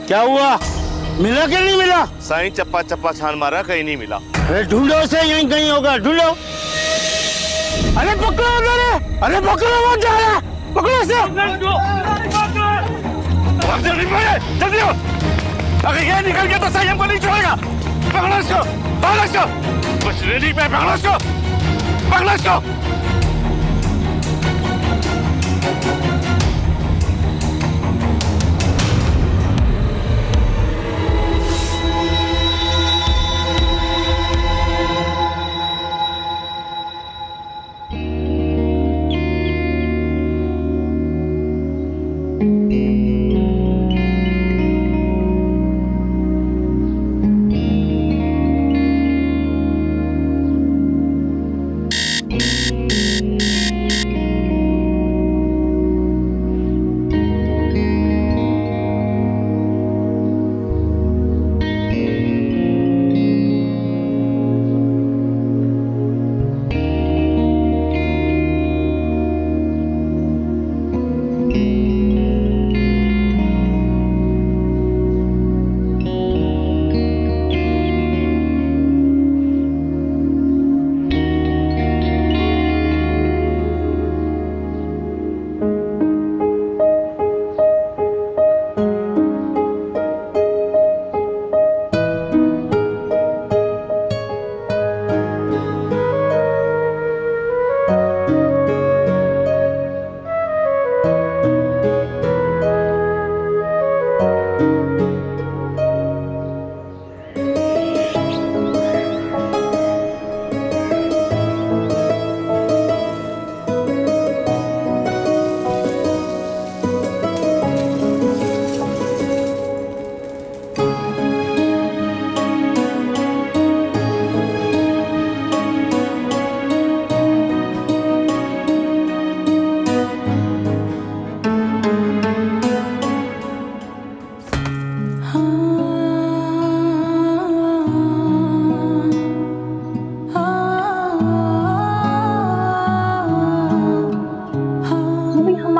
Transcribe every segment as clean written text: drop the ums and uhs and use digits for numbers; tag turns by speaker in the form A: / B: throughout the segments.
A: क्या हुआ? मिला कि नहीं मिला?
B: साईं चप्पा चप्पा छान मारा, कहीं नहीं मिला।
A: अरे ढूंढो उसे, यहीं कहीं होगा, ढूंढो। अरे पकड़ो उधर, अरे पकड़ो, वो जा रहा है, पकड़ो उसे।
B: जल्दी हो, अगर ये निकल गया तो साईं हमको नहीं छोड़ेगा। पकड़ो इसको, पकड़ो इसको, कुछ रेडी पे पकड़ो इसको, पकड़ो इसको।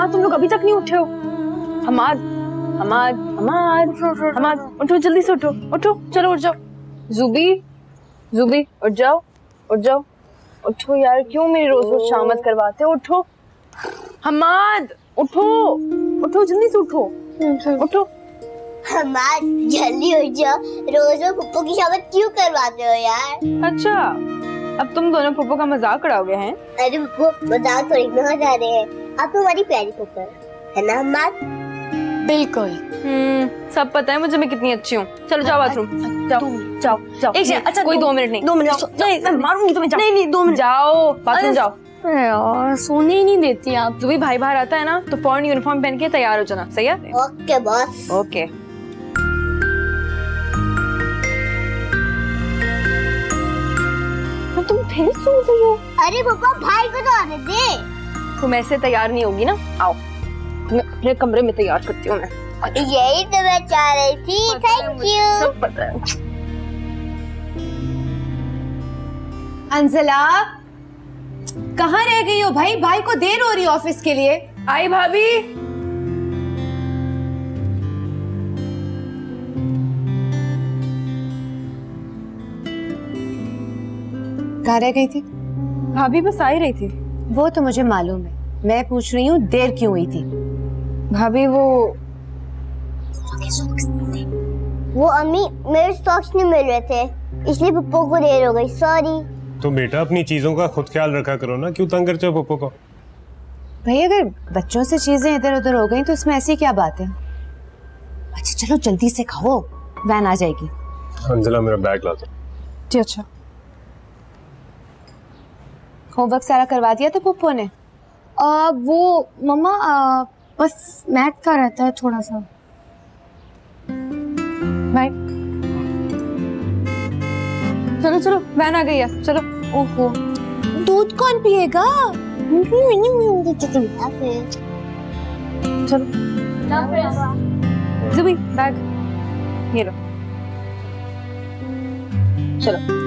C: तुम लोग अभी तक नहीं उठे हो? हमाद, हमाद, हमाद, हमाद, उठो जल्दी से, उठो, उठो, चलो उठ जाओ। जुबी, जुबी, उठ जाओ, उठ जाओ, उठो यार, क्यों मेरी रोज रोज शामत करवाते हो? उठो, हमाद, उठो, उठो, जल्दी से उठो, उठो।
D: हमाद, जल्दी उठ जाओ, रोज रोज पप्पू की शामत क्यों करवाते हो यार?
C: अच्छा, अब तुम दोनों पप्पू का मजाक उड़ाओगे हैं?
D: अरे पप्पू, मजाक थोड़ी ना हो जा रहे हैं, आप तो हमारी प्यारी पप्पू है ना हमाद?
E: बिल्कुल।
C: सब पता है मुझे मैं कितनी अच्छी हूँ। चलो जाओ बाथरूम, जाओ जाओ जाओ।
E: अच्छा,
C: कोई 2 मिनट नहीं,
E: 2 मिनट
C: नहीं, मैं मारूंगी तुम्हें।
E: नहीं नहीं 2 मिनट
C: जाओ बाथरूम जाओ।
E: यार सोने ही नहीं देती आप।
C: जो भी भाई बाहर आता है ना तो फौरन यूनिफॉर्म पहन के तैयार हो जाना, सही है?
D: Okay boss.
C: ओके। तुम फिर सो गई हो?
D: अरे पापा, भाई को तो आने दे।
C: तुम ऐसे तैयार नहीं होगी ना, आओ मैं अपने कमरे में तैयार करती हूँ। मैं
D: यही तो मैं चाह रही थी। Thank you.
C: सब पता है।
E: अंजला, कहाँ रह गई हो भाई? भाई को देर हो रही है ऑफिस के लिए।
C: आई भाभी।
E: कहाँ रह गई थी?
C: भाभी बस आ ही रही थी।
E: वो तो मुझे मालूम है, मैं पूछ रही हूँ देर क्यों हुई थी?
C: भाभी वो
D: अम्मी, मेरे सॉक्स नहीं मिल रहे थे, इसलिए पप्पू को देर हो गई, सॉरी।
F: तो बेटा अपनी चीजों का खुद ख्याल रखा करो ना, क्यों तंग करते हो पप्पू को?
E: भाई अगर बच्चों से चीजें इधर उधर हो गई तो इसमें ऐसी क्या बात है? अच्छा चलो जल्दी से खाओ, वैन आ जाएगी।
F: अंजला मेरा बैग ला दो।
C: जी अच्छा।
E: होमवर्क सारा करवा दिया था पप्पू ने?
G: वो मम्मा बस मैथ का रहता है थोड़ा सा।
C: बाय। चलो चलो, वैन आ गई है, चलो।
E: ओहो, दूध कौन पिएगा?
C: चलो जुबी, बैग ये लो, चलो।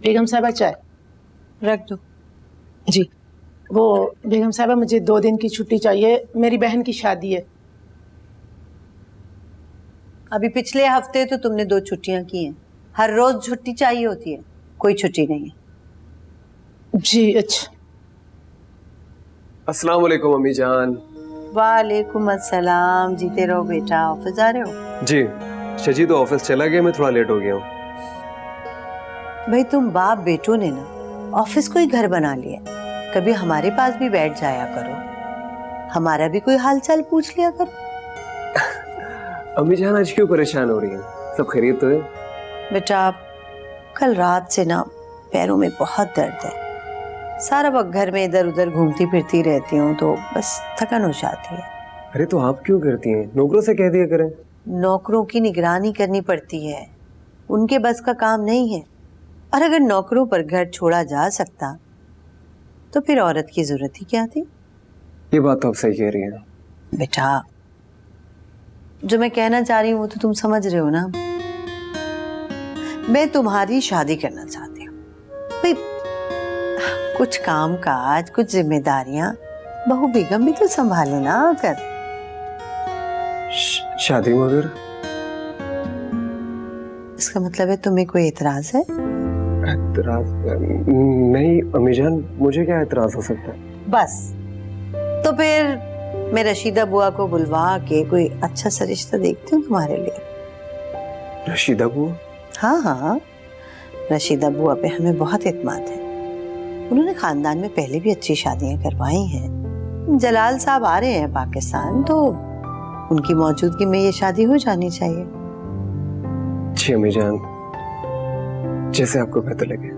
H: बेगम साहबा चाय
E: रख दो।
H: जी। वो बेगम साहबा मुझे 2 दिन की छुट्टी चाहिए, मेरी बहन की शादी है।
I: अभी पिछले हफ्ते तो तुमने 2 छुट्टियां की हैं। हर रोज छुट्टी चाहिए होती है, कोई छुट्टी नहीं है।
H: जी अच्छा।
J: अस्सलाम वालेकुम अम्मी जान।
I: वालेकुम अस्सलाम। जीते रहो बेटा। ऑफिस जा रहे हो?
J: जी शजी तो ऑफिस चला गया, मैं थोड़ा लेट हो गया हूँ।
I: भाई तुम बाप बेटों ने ना ऑफिस को ही घर बना लिया। कभी हमारे पास भी बैठ जाया करो, हमारा भी कोई हालचाल पूछ लिया करो।
J: अम्मी जान आज क्यों परेशान हो रही हैं? सब खैरियत तो है?
I: बेटा कल रात से ना पैरों में बहुत दर्द है। सारा वक्त घर में इधर उधर घूमती फिरती रहती हूँ तो बस थकन हो जाती है।
J: अरे तो आप क्यों करती हैं? नौकरों से कह दिया करें।
I: नौकरों की निगरानी करनी पड़ती है, उनके बस का काम नहीं है। और अगर नौकरों पर घर छोड़ा जा सकता तो फिर औरत की जरूरत ही क्या थी?
J: ये बात तो आप सही कह रही हैं।
I: बेटा जो मैं कहना चाह रही हूँ वो तो तुम समझ रहे हो ना। मैं तुम्हारी शादी करना चाहती हूँ। भाई कुछ काम काज, कुछ जिम्मेदारियां बहू बेगम भी तो संभाले ना आकर।
J: शादी मगर?
I: इसका मतलब है तुम्हें कोई एतराज है?
J: एतराज नहीं अम्मी जान, मुझे क्या एतराज हो सकता है?
I: बस तो फिर मैं रशीदा बुआ को बुलवा के कोई अच्छा सा रिश्ता देखती हूँ तुम्हारे लिए।
J: रशीदा बुआ?
I: हाँ हाँ, रशीदा बुआ पे हमें बहुत एतमाद है। उन्होंने खानदान में पहले भी अच्छी शादियां करवाई हैं। जलाल साहब आ रहे हैं पाकिस्तान तो उनकी मौजूदगी में ये शादी हो जानी चाहिए।
J: जी अम्मी जान, जैसे आपको बेहतर लगे।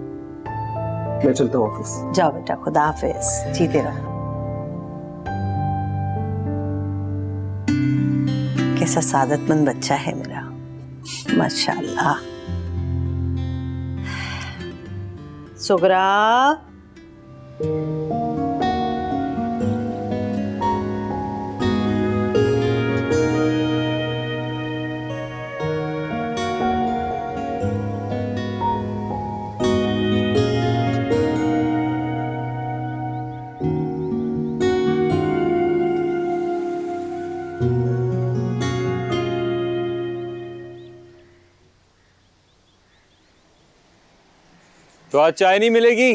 J: मैं चलता हूँ ऑफिस।
I: जाओ बेटा, खुदा हाफिज। जीते रहो। कैसा सादतमंद बच्चा है मेरा, माशाल्लाह। सुगरा
B: तो आज चाय नहीं मिलेगी?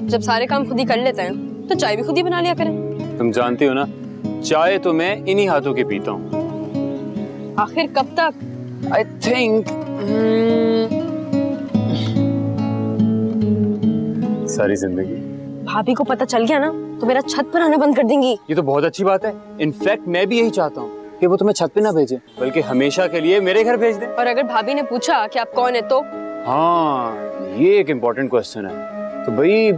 C: जब सारे काम खुद ही कर लेते हैं तो चाय भी खुद ही बना लिया करें।
B: तुम जानती हो ना, चाय तो मैं इन्हीं हाथों के पीता हूँ।
C: आखिर कब तक?
B: आई थिंक सारी जिंदगी।
C: भाभी को पता चल गया ना तो मेरा छत पर आना बंद कर देंगी।
B: ये तो बहुत अच्छी बात है। इनफैक्ट मैं भी यही चाहता हूँ कि वो तुम्हें छत पे ना भेजे, बल्कि हमेशा के लिए मेरे घर भेज दे।
C: और अगर भाभी ने पूछा कि आप कौन है तो?
B: हाँ, ये एक इम्पोर्टेंट क्वेश्चन है। तो भाई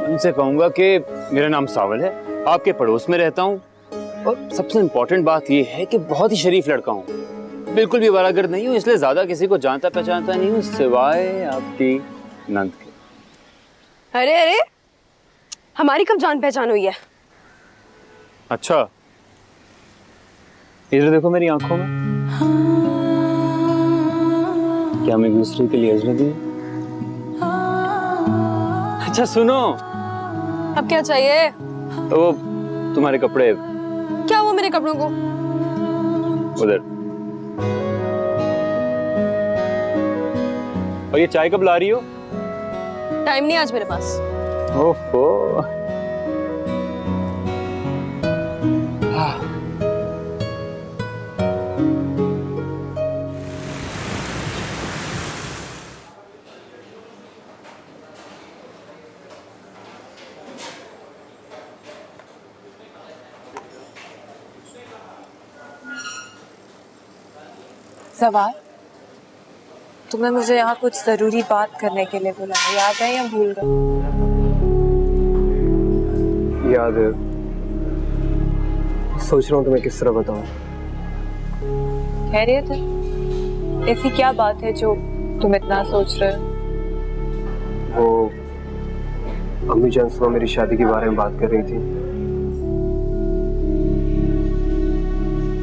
B: उनसे कहूंगा कि मेरा नाम सावल है, आपके पड़ोस में रहता हूँ, और सबसे इम्पोर्टेंट बात ये है कि बहुत ही शरीफ लड़का हूँ, बिल्कुल भी वारागर्द नहीं हूँ, इसलिए ज्यादा किसी को जानता पहचानता नहीं हूँ सिवाय आपकी नंद के।
C: अरे अरे, हमारी कब जान पहचान हुई है?
B: अच्छा, इधर देखो मेरी आंखों में, क्या हम एक दूसरे के लिए अजनबी हैं? अच्छा सुनो,
C: अब क्या चाहिए?
B: तो तुम्हारे कपड़े।
C: क्या हुआ मेरे कपड़ों को?
B: उधर। और ये चाय कब ला रही हो?
C: टाइम नहीं आज मेरे पास।
B: ओहो।
K: सवाल, तुमने मुझे यहाँ कुछ जरूरी बात करने के लिए बुलाया, याद है या भूल गए?
J: याद है, सोच रहा हूँ तुम्हें किस तरह बताऊं।
K: खैरियत है? ऐसी क्या बात है जो तुम इतना सोच रहे हो?
J: अम्मी जान सुबह मेरी शादी के बारे में बात कर रही थी।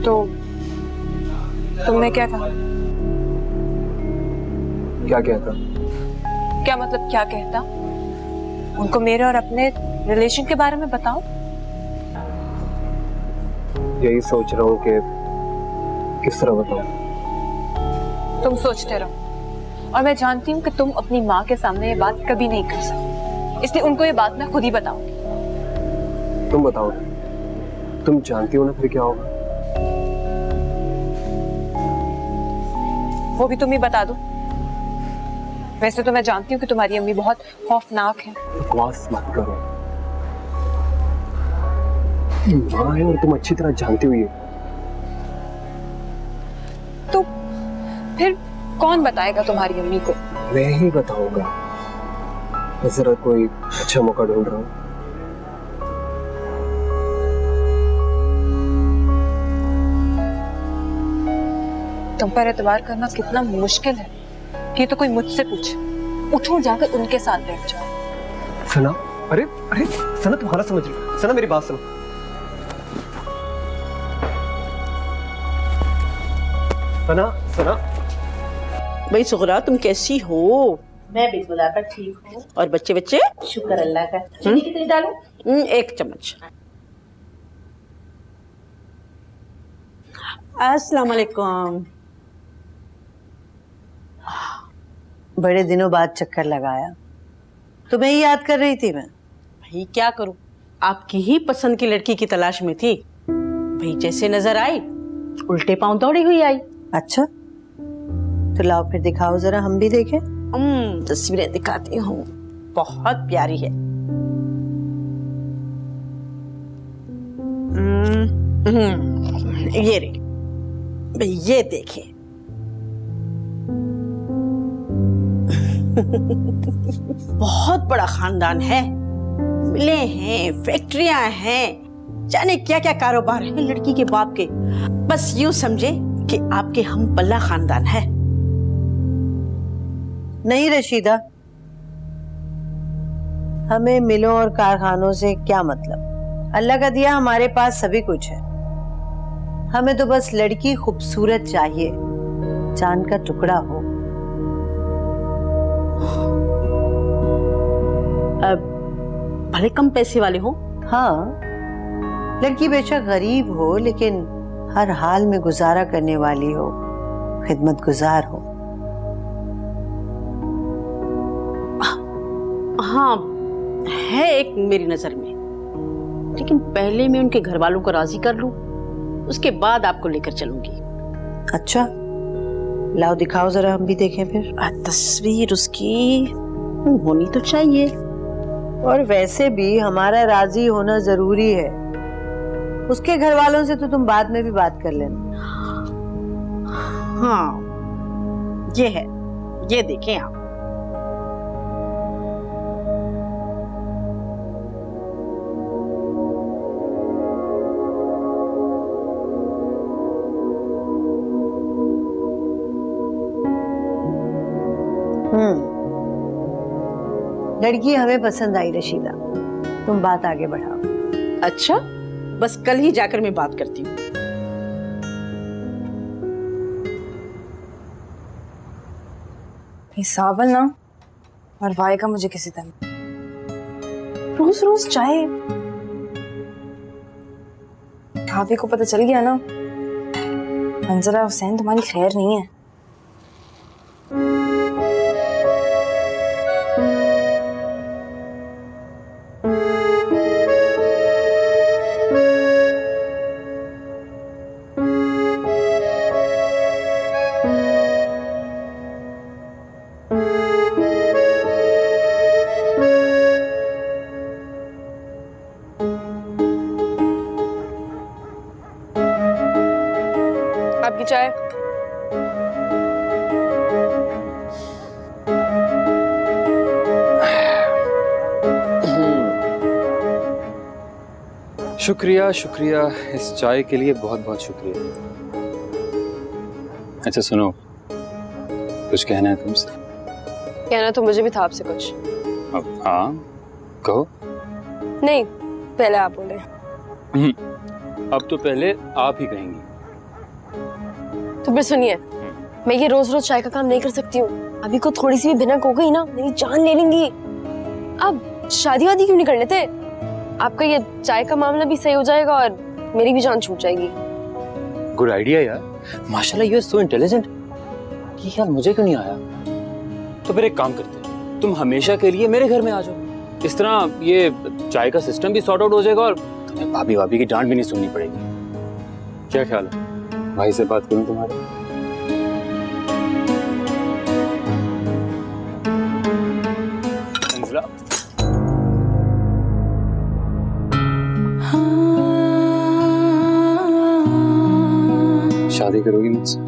K: तो तुमने क्या कहा?
J: क्या कहता?
K: क्या मतलब क्या कहता? उनको मेरे और अपने रिलेशन के बारे में बताओ।
J: यही सोच रहा हूँ कि किस तरह बताऊं।
K: तुम सोचते रहो, और मैं जानती हूँ कि तुम अपनी माँ के सामने ये बात कभी नहीं कर सकते, इसलिए उनको ये बात मैं खुद ही बताऊंगी।
J: तुम बताओ, तुम जानती हो ना फिर क्या होगा?
K: वो भी तुम ही बता दो। वैसे तो मैं जानती हूँ कि तुम्हारी अम्मी बहुत खौफनाक है।
J: बकवास मत करो, माँ है और तुम अच्छी तरह जानती हुई है।
K: तो फिर कौन बताएगा तुम्हारी अम्मी को?
J: मैं ही बताऊंगा। जरा कोई अच्छा मौका ढूंढ रहा हूँ।
K: तुम पर एतबार करना कितना मुश्किल है, ये तो कोई मुझसे पूछे। उठो, जाकर उनके साथ बैठ जाओ।
J: सना, अरे अरे सना, तुम्हारा समझ रही हो? सना मेरी बात सुनो। सना, सना।
L: भाई सुगरा, तुम कैसी हो?
H: मैं बिल्कुल आकर ठीक हूँ।
L: और बच्चे बच्चे?
H: शुक्र अल्लाह का। चीनी कितनी डालूं?
L: 1 चम्मच। अस्सलाम वालेकुम।
I: बड़े दिनों बाद चक्कर लगाया, तुम्हें ही याद कर रही थी मैं।
L: भाई क्या करूं, आपकी ही पसंद की लड़की की तलाश में थी। भाई जैसे नजर आई, उल्टे पांव दौड़ी हुई आई।
I: अच्छा, तो लाओ फिर दिखाओ जरा, हम भी देखें।
L: तस्वीरें दिखाती हूँ, बहुत प्यारी है। ये रे भाई, ये देखिए। बहुत बड़ा खानदान है, मिले हैं, फैक्ट्रियां हैं, जाने क्या क्या कारोबार है लड़की के बाप के। बस यूं समझे कि आपके हम पल्ला खानदान है।
I: नहीं रशीदा, हमें मिलों और कारखानों से क्या मतलब। अल्लाह का दिया हमारे पास सभी कुछ है। हमें तो बस लड़की खूबसूरत चाहिए, चांद का टुकड़ा हो।
L: भले कम पैसे वाले हो।
I: हाँ, लड़की बेशक गरीब हो लेकिन हर हाल में गुजारा करने वाली हो, खिदमत गुजार हो।
L: हाँ, है एक मेरी नजर में, लेकिन पहले मैं उनके घर वालों को राजी कर लूं, उसके बाद आपको लेकर चलूंगी।
I: अच्छा, लाओ दिखाओ जरा, हम भी देखें फिर।
L: तस्वीर उसकी होनी तो चाहिए।
I: और वैसे भी हमारा राजी होना जरूरी है। उसके घर वालों से तो तुम बाद में भी बात कर लेना।
L: हाँ, ये है, ये देखें आप।
I: लड़की हमें पसंद आई रशीदा, तुम बात आगे बढ़ाओ।
L: अच्छा, बस कल ही जाकर मैं बात करती हूँ।
C: ये सावन ना और वाएगा मुझे किसी तरह। रोज रोज चाहे। भाभी को पता चल गया ना, मंजरा हुसैन तुम्हारी खैर नहीं है। आपकी चाय।
B: शुक्रिया शुक्रिया, इस चाय के लिए बहुत बहुत शुक्रिया। अच्छा सुनो, कुछ कहना है तुमसे?
C: कहना तो मुझे भी था आपसे कुछ।
B: हाँ, कहो।
C: नहीं, पहले आप बोले।
B: अब तो पहले आप ही कहेंगी।
C: तो फिर सुनिए, मैं ये रोज रोज चाय का काम नहीं कर सकती हूँ। अभी को थोड़ी सी भी भिनक हो गई ना, मेरी जान ले लेंगी। अब शादी वादी क्यों नहीं कर लेते? आपका ये चाय का मामला भी सही हो जाएगा और मेरी भी जान छूट जाएगी।
B: गुड आइडिया यार, माशाल्लाह यू आर सो इंटेलिजेंट। ये ख्याल मुझे क्यों नहीं आया? तो फिर एक काम करते हैं, तुम हमेशा के लिए मेरे घर में आ जाओ। इस तरह ये चाय का सिस्टम भी सॉर्ट आउट हो जाएगा और तुम्हें भाभी भाभी की डांट भी नहीं सुननी पड़ेगी। क्या ख्याल है? भाई से बात करूं तुम्हारे? अंजला, शादी करोगी मुझसे?